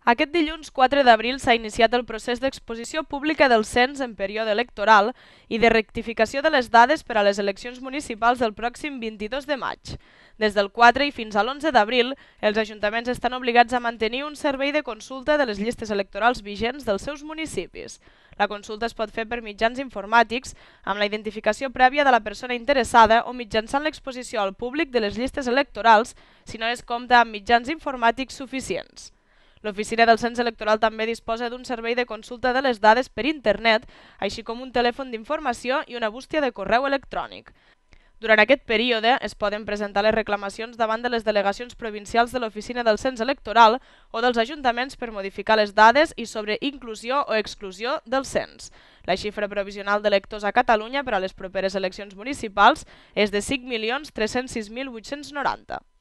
Aquest dilluns 4 d'abril s'ha iniciat el procés d'exposició pública del cens en període electoral i de rectificació de les dades per a les eleccions municipals del pròxim 22 de maig. Des del 4 i fins a l'11 d'abril, els ajuntaments estan obligats a mantenir un servei de consulta de les llistes electorals vigents dels seus municipis. La consulta es pot fer per mitjans informàtics, amb la identificació prèvia de la persona interessada o mitjançant l'exposició al públic de les llistes electorals si no es compta amb mitjans informàtics suficients. L'Oficina del Cens Electoral també disposa d'un servei de consulta de les dades per internet, així com un telèfon d'informació i una bústia de correu electrònic. Durant aquest període es poden presentar les reclamacions davant de les delegacions provincials de l'Oficina del Cens Electoral o dels ajuntaments per modificar les dades i sobre inclusió o exclusió del cens. La xifra provisional d'electors a Catalunya per a les properes eleccions municipals és de 5.306.890.